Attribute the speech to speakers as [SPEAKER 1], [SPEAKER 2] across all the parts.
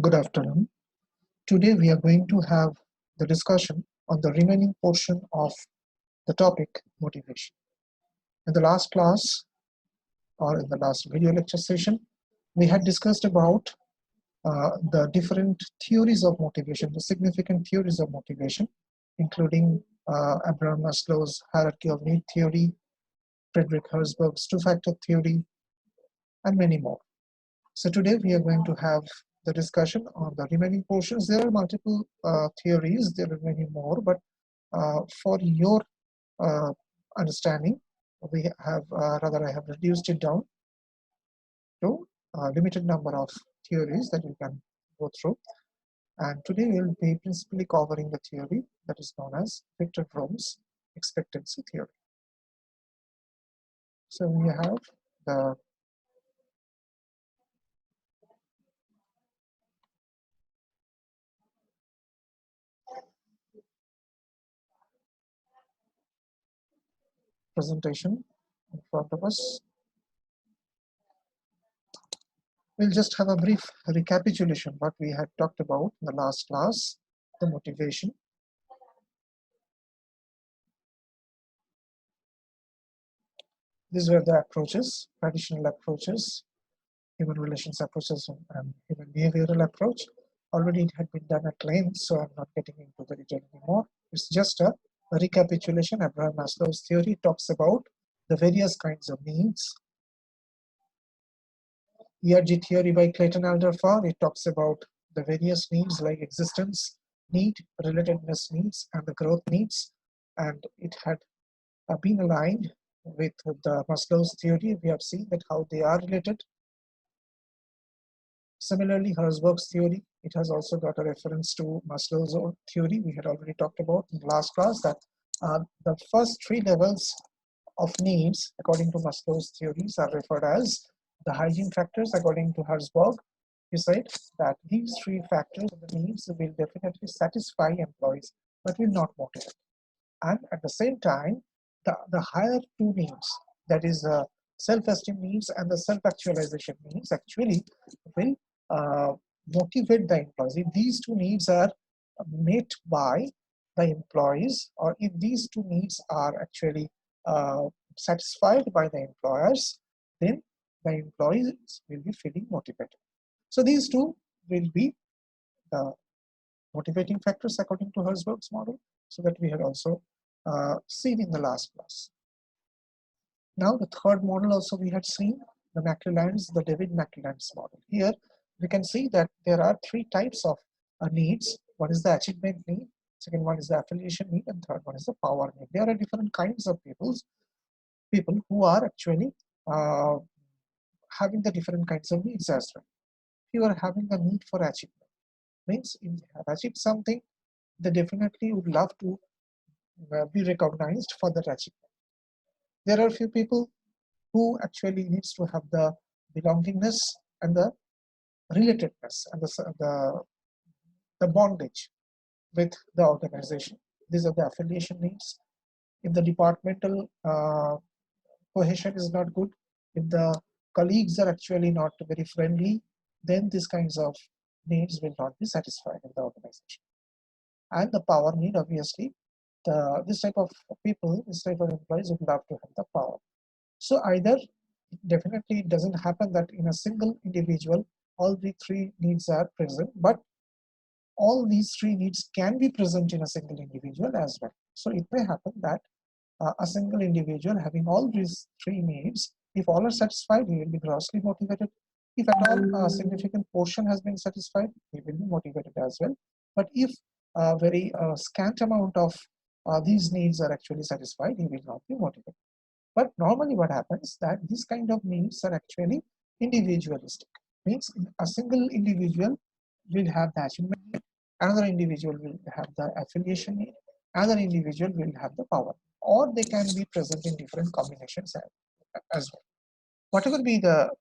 [SPEAKER 1] Good afternoon. Today we are going to have the discussion on the remaining portion of the topic motivation. In the last class or in the last video lecture session, we had discussed about the different theories of motivation, the significant theories of motivation, including Abraham Maslow's hierarchy of need theory, Friedrich Herzberg's two-factor theory, and many more. So today we are going to have the discussion on the remaining portions. There are multiple theories, there are many more, but for your understanding, we have I have reduced it down to a limited number of theories that you can go through. And today we will be principally covering the theory that is known as Victor Vroom's expectancy theory. So we have the presentation in front of us. We'll just have a brief recapitulation what we had talked about in the last class, the motivation. These were the approaches, traditional approaches, human relations approaches, and human behavioral approach. Already it had been done at length, so I'm not getting into the detail anymore. It's just a recapitulation. Abraham Maslow's theory talks about the various kinds of needs. ERG theory by Clayton Alderfer, it talks about the various needs like existence need, relatedness needs, and the growth needs. And it had been aligned with the Maslow's theory. We have seen that how they are related. Similarly, Herzberg's theory, it has also got a reference to Maslow's own theory. We had already talked about in the last class that the first three levels of needs, according to Maslow's theories, are referred as the hygiene factors. According to Herzberg, he said that these three factors of the needs will definitely satisfy employees, but will not motivate. And at the same time, the higher two needs, that is the self-esteem needs and the self-actualization needs, actually will motivate the employees. If these two needs are met by the employees, or if these two needs are actually satisfied by the employers, then the employees will be feeling motivated. So these two will be the motivating factors according to Herzberg's model, so that we had also seen in the last class. Now the third model also we had seen, the McClelland's, the David McClelland's model. Here we can see that there are three types of needs. One is the achievement need, second one is the affiliation need, and third one is the power need. There are different kinds of people who are actually having the different kinds of needs as well. If you are having the need for achievement, means if you have achieved something, they definitely would love to be recognized for that achievement. There are few people who actually needs to have the belongingness and the relatedness and the bondage with the organization. These are the affiliation needs. If the departmental cohesion is not good, if the colleagues are actually not very friendly, then these kinds of needs will not be satisfied in the organization. And the power need, obviously, this type of people, this type of employees would love to have the power. So either definitely it doesn't happen that in a single individual all the three needs are present, but all these three needs can be present in a single individual as well. So it may happen that a single individual having all these three needs, if all are satisfied, he will be grossly motivated. If at all a significant portion has been satisfied, he will be motivated as well. But if a very scant amount of these needs are actually satisfied, he will not be motivated. But normally what happens that these kind of needs are actually individualistic. Means a single individual will have the achievement need, another individual will have the affiliation need, another individual will have the power, or they can be present in different combinations as well. Whatever be the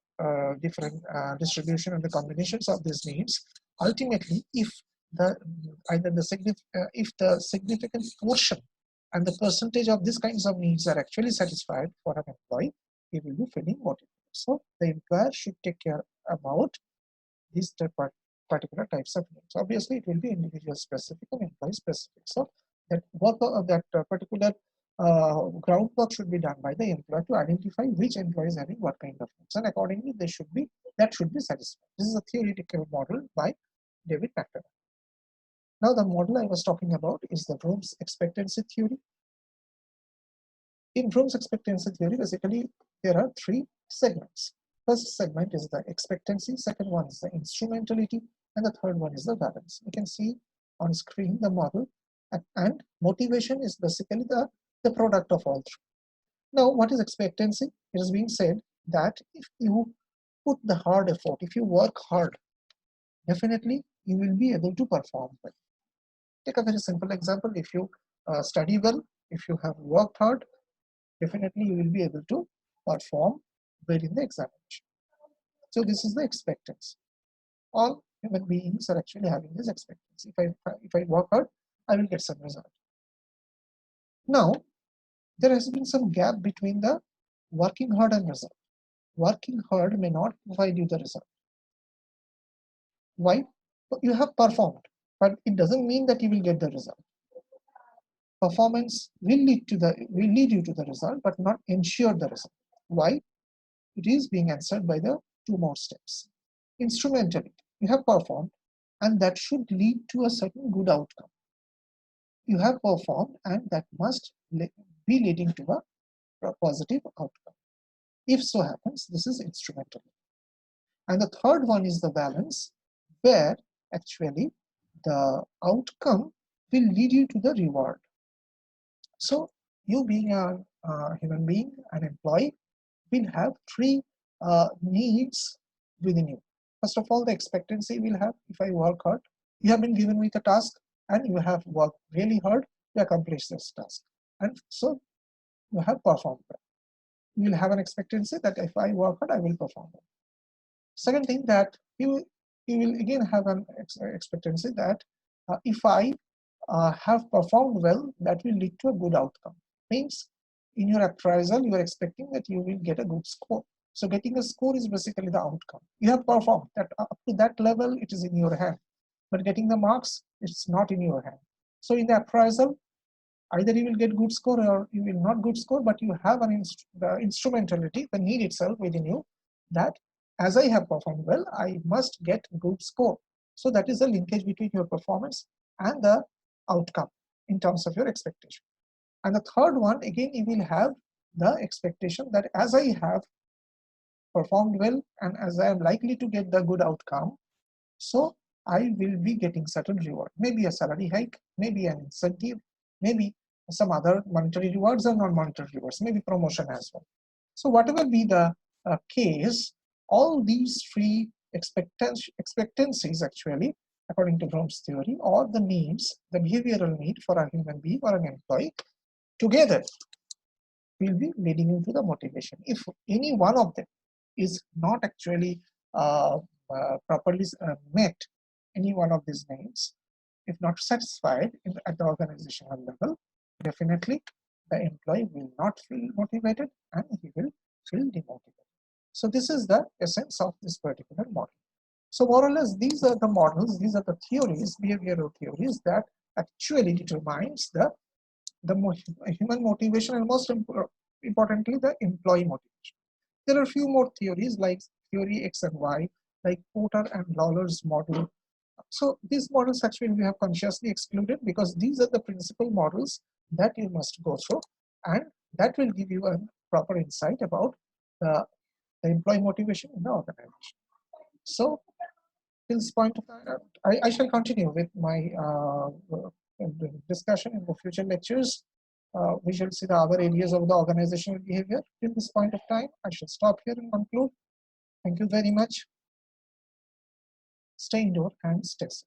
[SPEAKER 1] different distribution and the combinations of these needs, ultimately, if the significant portion and the percentage of these kinds of needs are actually satisfied for an employee, he will be feeling motivated. So the employer should take care about these particular types of needs. Obviously, it will be individual specific and employee specific. So that particular groundwork should be done by the employer to identify which employee is having what kind of needs, and accordingly that should be satisfied. This is a theoretical model by David McDonough. Now the model I was talking about is the Bloom's expectancy theory. In Bloom's expectancy theory, basically there are three segments. First segment is the expectancy, second one is the instrumentality, and the third one is the balance. You can see on screen the model, and motivation is basically the product of all three. Now, what is expectancy? It is being said that if you put the hard effort, if you work hard, definitely you will be able to perform well. Take a very simple example. If you study well, if you have worked hard, definitely you will be able to perform well in the examination. So this is the expectancy. All human beings are actually having this expectancy. If I work hard, I will get some result. Now, there has been some gap between the working hard and result. Working hard may not provide you the result. Why? You have performed, but it doesn't mean that you will get the result. Performance will lead you to the result, but not ensure the result. Why? It is being answered by the two more steps. Instrumentality. You have performed, and that should lead to a certain good outcome. You have performed, and that must be leading to a positive outcome. If so happens, this is instrumental. And the third one is the balance, where actually the outcome will lead you to the reward. So you being a human being, an employee, will have three needs within you. First of all, the expectancy will have, if I work hard, you have been given with a task and you have worked really hard to accomplish this task. And so you have performed well. You will have an expectancy that if I work hard, I will perform well. Second thing, that you will again have an expectancy that if I have performed well, that will lead to a good outcome. Means in your appraisal, you are expecting that you will get a good score. So getting a score is basically the outcome. You have performed that up to that level, it is in your hand. But getting the marks, it's not in your hand. So in the appraisal, either you will get good score or you will not good score, but you have the instrumentality, the need itself within you, that as I have performed well, I must get good score. So that is the linkage between your performance and the outcome in terms of your expectation. And the third one, again, you will have the expectation that as I have performed well and as I am likely to get the good outcome, so I will be getting certain reward, maybe a salary hike, maybe an incentive, maybe some other monetary rewards or non-monetary rewards, maybe promotion as well. So whatever be the case, all these three expectancies actually, according to Bloom's theory, or the needs, the behavioral need for a human being or an employee, together will be leading into the motivation. If any one of them is not actually properly met, any one of these needs, if not satisfied at the organizational level, definitely the employee will not feel motivated and he will feel demotivated. So this is the essence of this particular model. So more or less, these are the models, these are the theories, behavioral theories, that actually determines the human motivation and most importantly the employee motivation. There are a few more theories like theory X and Y, like Porter and Lawler's model. So these models actually we have consciously excluded because these are the principal models that you must go through, and that will give you a proper insight about the employee motivation in the organization. So till this point of time, I shall continue with my discussion in the future lectures. We shall see the other areas of the organizational behavior. Till this point of time, I shall stop here and conclude. Thank you very much. Stay indoor and stay safe.